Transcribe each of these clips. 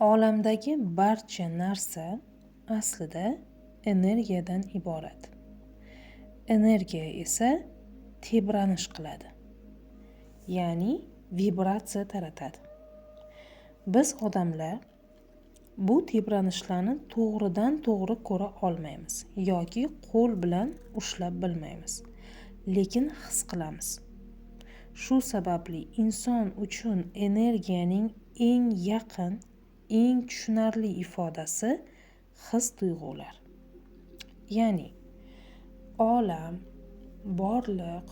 Olamdagi barcha narsa aslida energiyadan iborat. Energiya esa tebranish qiladi. Ya'ni vibratsiya taratadi. Biz odamlar bu tebranishlarni to'g'ridan to'g'ri ko'ra olmaymiz yoki qo'l bilan ushlab bilmaymiz, lekin his qilamiz. Shu sababli inson uchun energiyaning eng yaqin, eng tushunarli ifodasi his-tuyg'ular. Ya'ni olam, borliq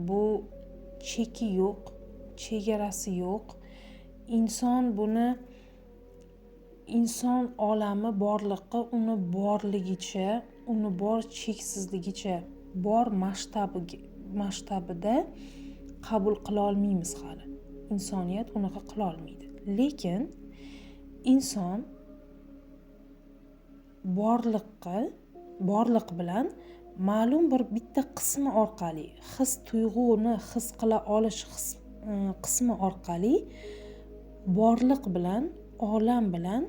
bu cheki yo'q, chegarasi yo'q. Inson olami borliqqa uni borligicha, uni bor cheksizligicha, bor masshtabida qabul qila olmaymiz hali. Insoniyat unaqa qila olmaydi. Lekin inson borliq bilan ma'lum bir bitta qismi orqali, his tuyg'uni his qila olish qismi orqali borliq bilan, olam bilan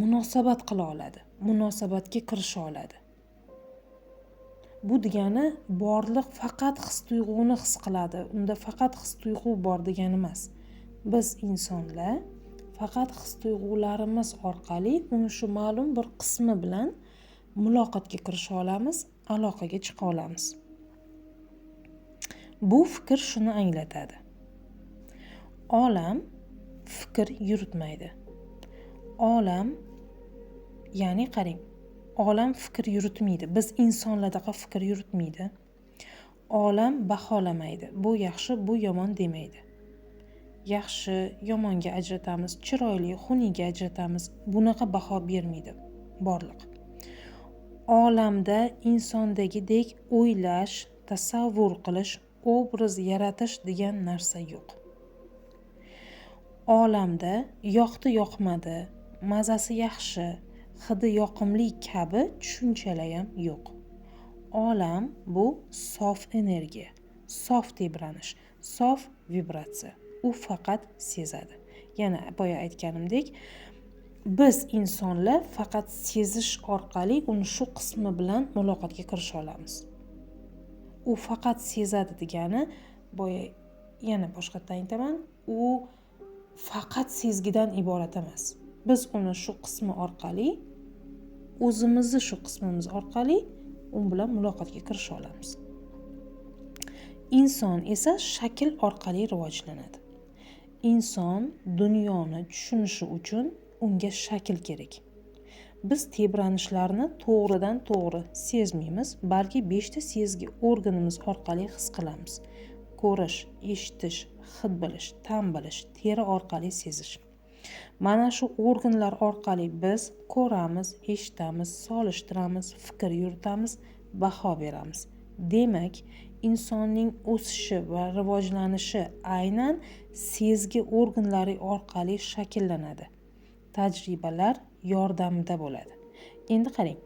munosabat qila oladi, munosabatga kirisha oladi. Bu degani borliq faqat his tuyg'uni his qiladi. Unda faqat his tuyg'u bor degani emas. Biz insonlar faqat his tuyg'ularimiz orqali uni shu ma'lum bir qismi bilan muloqotga kirisha olamiz, aloqaga chiqa olamiz. Bu fikr shuni anglatadi. Olam fikr yuritmaydi. Olam, ya'ni qarang, olam fikr yuritmaydi. Biz insonlardaqa fikr yuritmaydi. Olam baholamaydi. Bu yaxshi, bu yomon demaydi. Yaxshi, yomonga ajratamiz, chiroyli, xunukga ajratamiz. Bunaqa baho bermaydi borliq. Olamda insondagidek o'ylash, tasavvur qilish, obraz yaratish degan narsa yo'q. Olamda yoqdi, yoqmadi, mazasi yaxshi, hidi yoqimli kabi tushunchalar ham yo'q. Olam bu sof energiya, sof tebranish, sof vibratsiya. U faqat sezadi. Yana boya aytganimdek, biz insonlar faqat sezish orqali uni shu qismi bilan muloqotga kirisha olamiz. U faqat sezadi degani, boya yana boshqatdan aytaman, u faqat sezgidan iborat emas. Biz uni shu qismi orqali, o'zimizni shu qismimiz orqali u bilan muloqotga kirisha olamiz. Inson esa shakl orqali rivojlanadi. Inson dunyoni tushunishi uchun unga shakl kerak. Biz tebranishlarni to'g'ridan to'g'ri sezmaymiz, balki 5 ta sezgi organimiz orqali his qilamiz. Ko'rish, eshitish, hid bilish, ta'm bilish, teri orqali sezish. Mana shu organlar orqali biz ko'ramiz, eshitamiz, solishtiramiz, fikr yuritamiz, baho beramiz. Demak, insonning o'sishi va rivojlanishi aynan sezgi organlari orqali shakllanadi. Tajribalar yordamida bo'ladi. Endi qarang.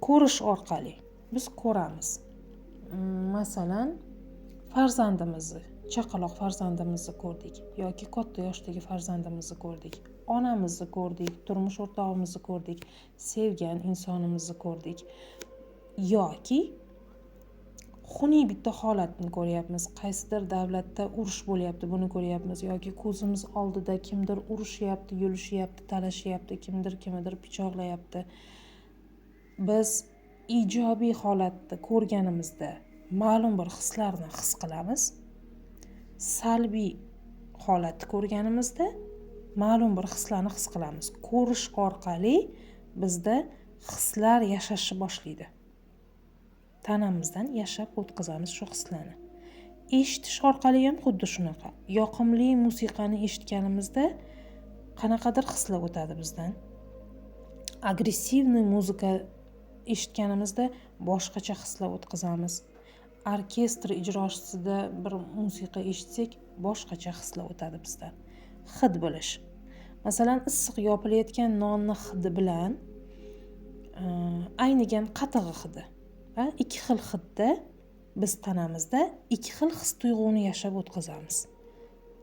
Ko'rish orqali biz ko'ramiz. Masalan, farzandimizni, chaqaloq farzandimizni ko'rdik yoki katta yoshdagi farzandimizni ko'rdik. Onamizni ko'rdik, turmush o'rtog'imizni ko'rdik, sevgan insonimizni ko'rdik. Yoki xunuk bitta holatni ko'ryapmiz. Qaysidir davlatda urush bo'lyapti, buni ko'ryapmiz yoki ko'zimiz oldida kimdir urushyapti, yulishyapti, talashyapti, kimdir pichoqlayapti. Biz ijobiy holatda ko'rganimizda ma'lum bir hislarni his qilamiz. Salbiy holatni ko'rganimizda ma'lum bir hislarni his qilamiz. Ko'rish orqali bizda hislar yashashni boshlaydi. Tanamizdan yashab o'tkazamiz shu hislarni. Eshitish orqali ham xuddi shunaqa. Yoqimli musiqani eshitganimizda qanaqadir hislar o'tadi bizdan. Agressivni muzika eshitganimizda boshqacha hislar o'tkazamiz. Orkestr ijrosida bir musiqa eshitsak, boshqacha hislar o'tadi bizdan. Hid bilish. Masalan, issiq yopilayotgan nonni hidi bilan aynigan qatig'i hidi. Ikki xil hidda biz tanamizda ikki xil his tuyg'uni yashab o'tkazamiz.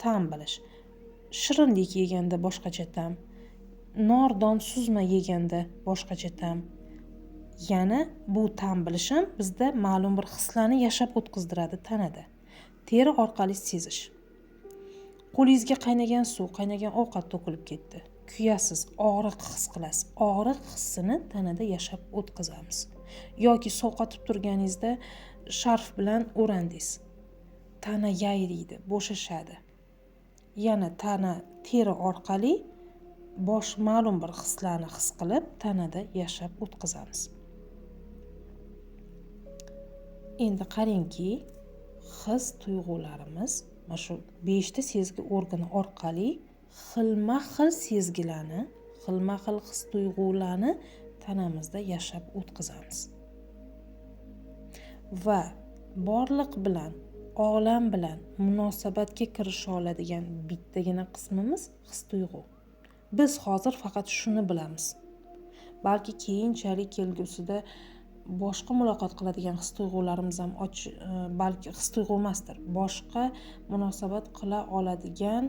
Ta'm bilish. shirinlik yeganda boshqachatam, nordon suzma yeganda boshqachatam. Yana bu ta'm bilish ham bizda ma'lum bir hislarni yashab o'tkazdiradi tanada. Teri orqali sezish. Qo'lingizga qaynagan suv, qaynagan ovqat to'kilib ketdi. Kuyasiz, og'riq his qilasiz. Og'riq hissini tanada yashab o'tkazamiz. Yoki sovqotib turganingizda sharf bilan o'randingiz. Tana yayriydi, bo'shashadi. Yana tana teri orqali ma'lum bir hislarni his qilib, tanada yashab o'tkazamiz. Endi qarangki, his tuyg'ularimiz mana shu 5 ta sezgi organi orqali xilma-xil sezgilarni, xilma-xil his tuyg'ularni tanamizda yashab o'tkazamiz. Va borliq bilan, olam bilan munosabatga kirisha oladigan bittagina qismimiz his tuyg'u. Biz hozir faqat shuni bilamiz. Balki keyinchalik kelgusida boshqa muloqot qiladigan his tuyg'ularimiz ham balki his tuyg'u emasdir. Boshqa munosabat qila oladigan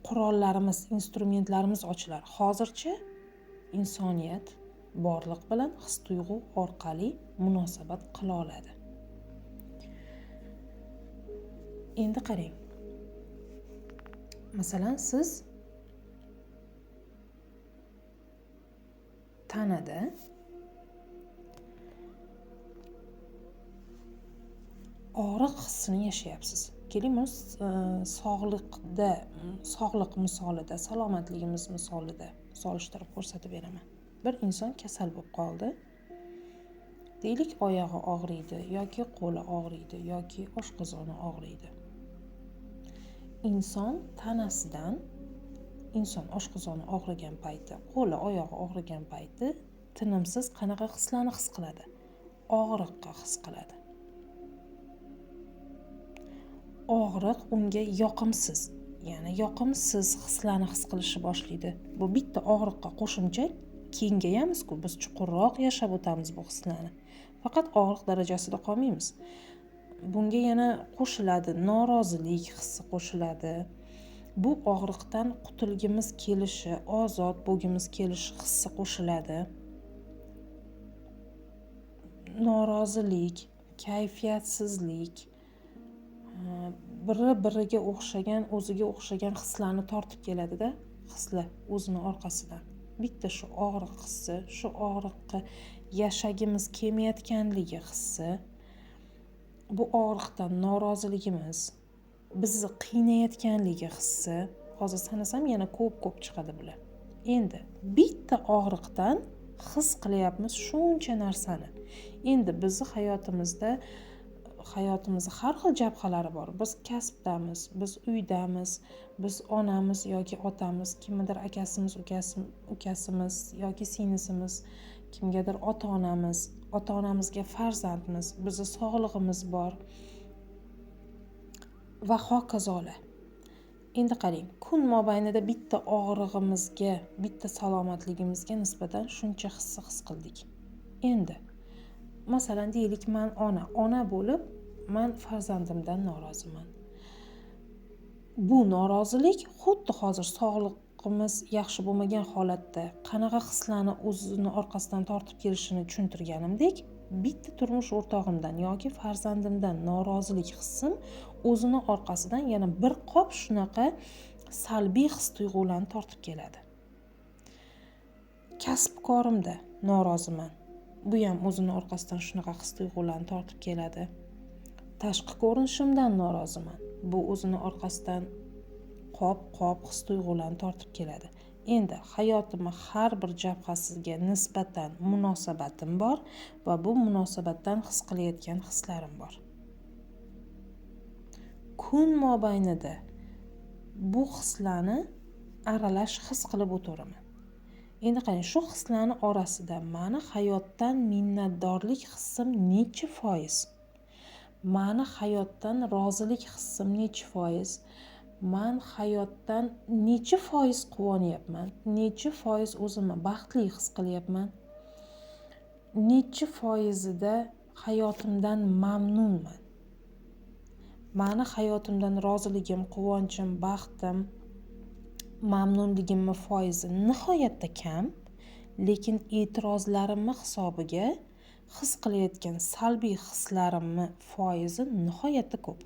qurollarimiz, instrumentlarimiz ochilar. Hozircha insoniyat borliq bilan his tuyg'u orqali munosabat qila oladi. Endi qarang. Masalan, siz tanada og'riq hissini yashayapsiz. Keling, buni sog'liq misolida, salomatligimiz misolida solishtirib ko'rsatib beraman. Bir inson kasal bo'lib qoldi. Deylik, oyog'i og'riydi yoki qo'li og'riydi yoki oshqozoni og'riydi. Inson tanasidan oshqozoni og'rigan payti, qo'li, oyog'i og'rigan payti tinimsiz qanaqa hislarni his qiladi? Og'riqqa his qiladi. Og'riq unga yoqimsiz, ya'ni yoqimsiz hislarni his qilishni boshlaydi. Bu bitta og'riqqa qo'shimcha kengayamiz-ku, biz chuqurroq yashab o'tamiz bu hislarni. Faqat og'riq darajasida qolmaymiz. Bunga yana qo'shiladi norozilik hissi qo'shiladi. Bu og'riqdan qutulgimiz kelishi, ozod bo'lgimiz kelishi hissi qo'shiladi. Norozilik, kayfiyatsizlik, biri-biriga o'xshagan, o'ziga o'xshagan hislarni tortib keladi-da, hislar o'zini orqasidan. Bitta shu og'riq hissi, shu og'riqqa yashagimiz kelmayotganligi hissi, bu og'riqdan noroziligimiz, bizni qiynayotganligi hissi, hozir sanasam yana ko'p chiqadi bular. Endi bitta og'riqdan his qilyapmiz shuncha narsani. Endi bizni hayotimizda har xil jabhalari bor. Biz kasbdamiz, biz uydamiz, biz onamiz yoki otamiz, kimnidir akasimiz, ukasimiz yoki singlisimiz, kimgadir ota-onamiz, ota-onamizga farzandmiz, bizni sog'lig'imiz bor va hokazolar. Endi qarang, kun mobaynida bitta og'rig'imizga, bitta salomatligimizga nisbatan shuncha his qildik. Endi masalan, deylik, men ona bo'lib, men farzandimdan noroziman. Bu norozilik xuddi hozir sog'lig'imiz yaxshi bo'lmagan holatda qanaqa hislarni o'zini orqasidan tortib kelishini tushuntirganimdek, bitta turmush o'rtog'imdan yoki farzandimdan norozilik hissim o'zini orqasidan yana bir qop shunaqa salbiy his tuyg'ularni tortib keladi. Kasbkorimda noroziman. Bu ham o'zini orqasidan shunaqa his tuyg'ularni tortib keladi. Tashqi ko'rinishimdan noroziman. Bu o'zini orqasidan qop his tuyg'ularni tortib keladi. Endi hayotimni har bir jabhasiga nisbatan munosabatim bor va bu munosabatdan his qilayotgan hislarim bor. Kun mobaynida bu hislarni aralash his qilib o'tiraman. Endi qarang, shu hislarning orasida meni hayotdan minnatdorlik hissim necha foiz? Meni hayotdan rozilik hissim necha foiz? Men hayotdan necha foiz quvonyapman? Necha foiz o'zimni baxtli his qilyapman? Necha foizida hayotimdan mamnunman? mani hayotimdan roziligim, quvonchim, baxtim, mamnunligimni foizi nihoyatda kam, lekin e'tirozlarimni hisobiga his qilayotgan salbiy hislarimni foizi nihoyatda ko'p.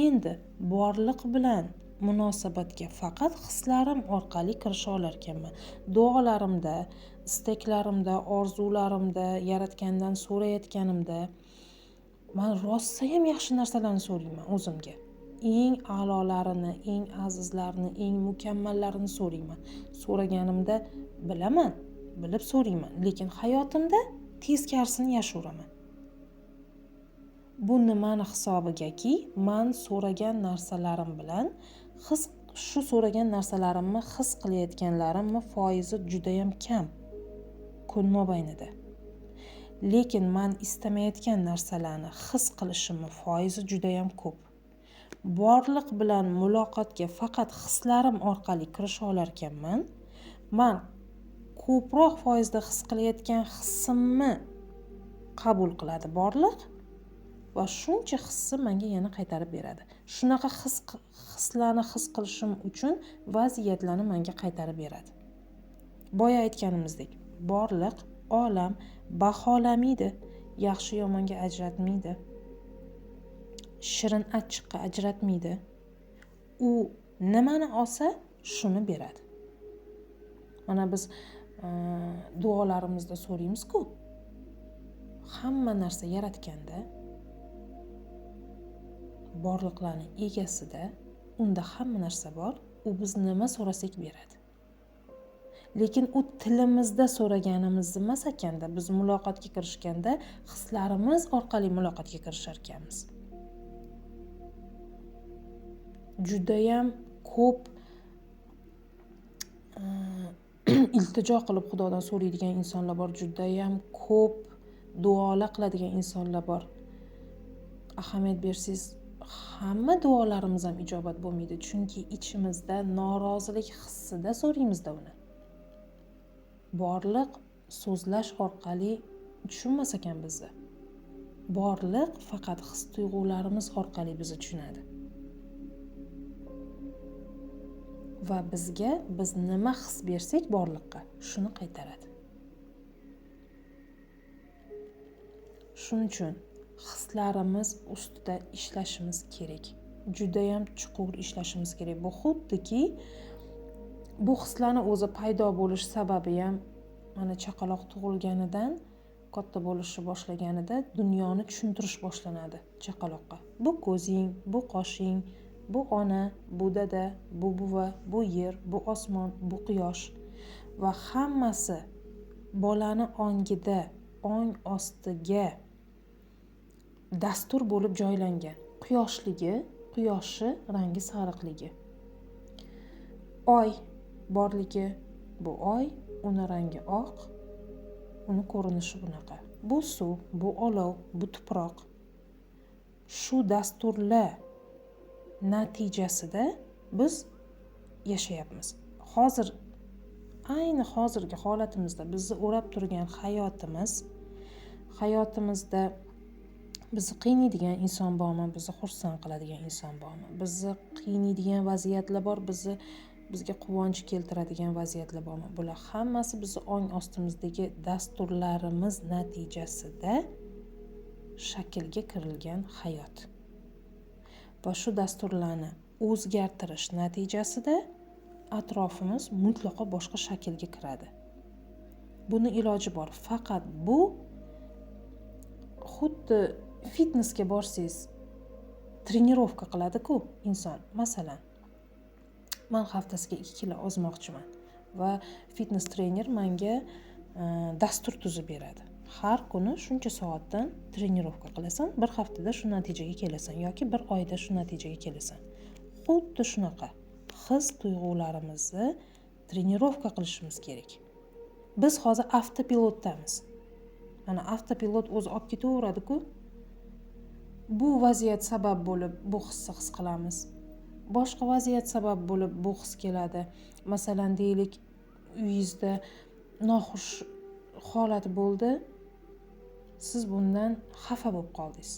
Endi borliq bilan munosabatga faqat hislarim orqali kirisha olar ekanman. Duolarimda, istaklarimda, orzularimda, yaratgandan so'rayotganimda men rosa ham yaxshi narsalarni so'rayman o'zimga. Eng a'lolarini, eng azizlarini, eng mukammallarini so'rayman. So'raganimda bilaman, bilib so'rayman, lekin hayotimda teskarisini yashiraman. Bu nimani hisobigaki, men so'ragan narsalarim bilan shu so'ragan narsalarimni his qilayotganlarimni foizi juda ham kam kun mobaynida. Lekin men istamayotgan narsalarni his qilishimni foizi juda ham ko'p. Borliq bilan muloqotga faqat hislarim orqali kirisha olar ekanman. Men ko'proq foizda his qilayotgan hissimni qabul qiladi borliq va shuncha hissi menga yana qaytarib beradi. Shunaqa hislarni his qilishim uchun vaziyatlarni menga qaytarib beradi. Boya aytganimizdek, borliq, olam baholamaydi, yaxshi yomonga ajratmaydi, shirin achchiqqa ajratmaydi. U nimani olsa, shuni beradi. Mana biz duolarimizda so'raymiz-ku, hamma narsa yaratganda borliqlarning egasida, unda hamma narsa bor, u biz nima so'rasak beradi. Lekin u tilimizda so'raganimiz emas ekanda, biz muloqotga kirishganda hislarimiz orqali muloqotga kirishar ekanmiz. Judayam ko'p iltijo qilib Xudodan so'raydigan insonlar bor, judayam ko'p duolar qiladigan insonlar bor. Ahamiyat bersangiz, hamma duolarimiz ham ijobat bo'lmaydi, chunki ichimizda norozilik hissida so'raymiz-da uni. Borliq so'zlash orqali tushunmas ekan bizni. Borliq faqat his-tuyg'ularimiz orqali bizni tushunadi. Va bizga biz nima his bersak borliqqa, shuni qaytaradi. Shuning uchun hislarimiz ustida ishlashimiz kerak. Juda ham chuqur ishlashimiz kerak. Bu xuddiki bu hislarning o'zi paydo bo'lish sababi ham mana chaqaloq tug'ilganidan katta bo'lishni boshlaganida dunyoni tushuntirish boshlanadi chaqaloqqa. Bu ko'zing, bu qoshing, bu ona, bu dada, bu buva, bu yer, bu osmon, bu quyosh va hammasi bolani ongida, ong ostiga dastur bo'lib joylangan. Quyoshi rangi sariqligi. Oy borligi, bu oy, uni rangi oq, uni ko'rinishi bunaqa. Bu suv, bu olov, bu tuproq. Shu dasturlar natijasida biz yashayapmiz. Ayni hozirgi holatimizda bizni o'rab turgan hayotimizda bizni qiynaydigan inson bormi, bizni xursand qiladigan inson bormi? Bizni qiynaydigan vaziyatlar bor, bizga quvonch keltiradigan vaziyatlar bormi? Bular hammasi bizni ong ostimizdagi dasturlarimiz natijasida shaklga kirilgan hayot. Va shu dasturlarni o'zgartirish natijasida atrofimiz mutlaqo boshqa shaklga kiradi. Buni iloji bor. Faqat bu xuddi fitnessga borsangiz, trenirovka qiladi-ku inson. Masalan, men haftasiga 2 kilo ozmoqchiman va fitness trener menga dastur tuzib beradi. Har kuni shuncha soatdan trenirovka qilasan, bir haftada shu natijaga kelasan yoki bir oyda shu natijaga kelasan. Xuddi shunaqa his-tuyg'ularimizni trenirovka qilishimiz kerak. Biz hozir avtopilotdamiz. Mana avtopilot o'zi olib ketaveradi-ku. Bu vaziyat sabab bo'lib bu hisni his qilamiz. Boshqa vaziyat sabab bo'lib bu his keladi. Masalan, deylik, uyingizda noxush holat bo'ldi. Siz bundan xafa bo'lib qoldingiz.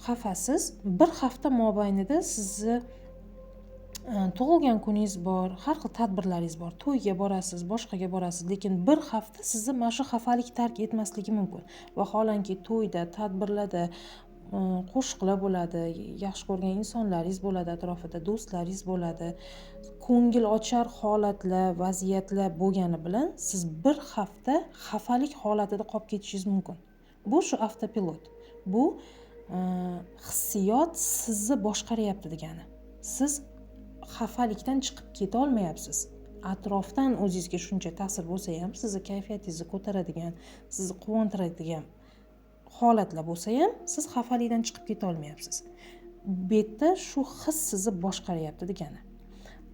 xafasiz, bir hafta mobaynida sizni tug'ilgan kuningiz bor, har xil tadbirlaringiz bor, to'yga borasiz, boshqaga borasiz, lekin bir hafta sizni mana shu xafalik tark etmasligi mumkin. Vaholanki to'yda, tadbirlarda qo'shiqlar bo'ladi, yaxshi ko'rgan insonlaringiz bo'ladi, atrofida do'stlaringiz bo'ladi. Ko'ngil ochar holatlar, vaziyatlar bo'lgani bilan siz bir hafta xafalik holatida qolib ketishingiz mumkin. Bu shu avtopilot. Bu hissiyot sizni boshqaryapti degani. Siz xafalikdan chiqib keta olmayapsiz. Atrofdan o'zingizga shuncha ta'sir bo'lsa ham, sizni kayfiyatingizni ko'taradigan, sizni quvontiradigan holatlar bo'lsa ham, siz xafalikdan chiqib keta olmayapsiz. Bu yerda shu his sizni boshqaryapti degani.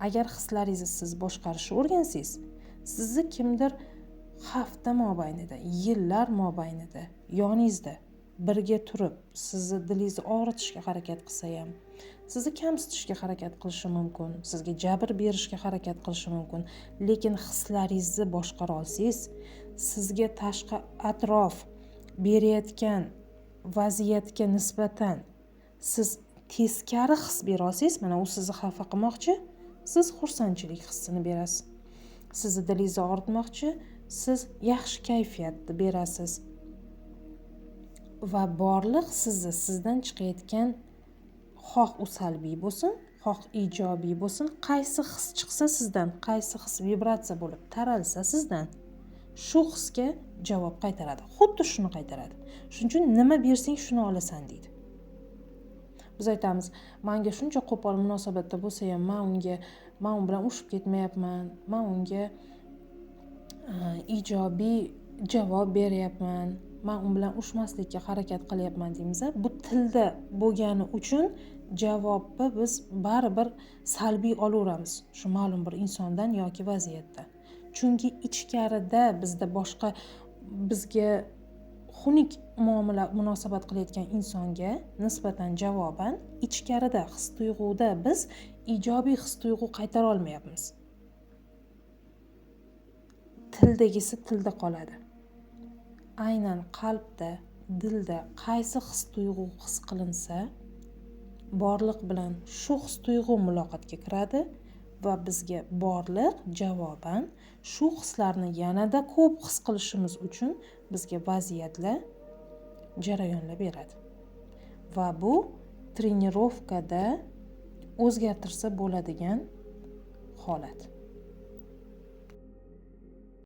Agar hislaringizni siz boshqarishni o'rgansangiz, sizni kimdir hafta mobaynida, yillar mobaynida yoningizda birga turib, sizni dilingizni og'ritishga harakat qilsa ham, sizni kamsitishga harakat qilishi mumkin, sizga jabr berishga harakat qilishi mumkin, lekin hislaringizni boshqara olsangiz, sizga tashqi atrof berayotgan vaziyatga nisbatan siz teskari his bera olsangiz, mana u sizni xafa qilmoqchi, siz xursandchilik hissini berasiz. Sizni dilingizni og'ritmoqchi, siz yaxshi kayfiyatni berasiz. Va borliq sizdan chiqayotgan, xoh u salbiy bo'lsin, xoh ijobiy bo'lsin, qaysi his chiqsa sizdan, qaysi his vibratsiya bo'lib taralsa sizdan, shu hisga javob qaytaradi. Xuddi shuni qaytaradi. Shuning uchun nima bersang shuni olasan deydi. Biz aytamiz, menga shuncha qo'pol munosabatda bo'lsa ham, men u bilan urushib ketmayapman, men unga ijobiy javob beryapman, men u bilan urushmaslikka harakat qilyapman deymiz. Bu tilda bo'lgani uchun javobni biz baribir salbiy olaveramiz, shu ma'lum bir insondan yoki vaziyatdan. Chunki ichkarida bizda boshqa, bizga xunuk munosabat qilayotgan insonga nisbatan javoban ichkarida his-tuyg'uda biz ijobiy his-tuyg'u qaytara olmayapmiz. Tildagisi tilda qoladi. Aynan qalbda, dilda qaysi his-tuyg'u his qilinsa, borliq bilan shu his-tuyg'u muloqotga kiradi va bizga borliq javoban shu hislarni yanada ko'p his qilishimiz uchun bizga vaziyatlar, jarayonlar beradi. Va bu trenirovkada o'zgartirsa bo'ladigan holat.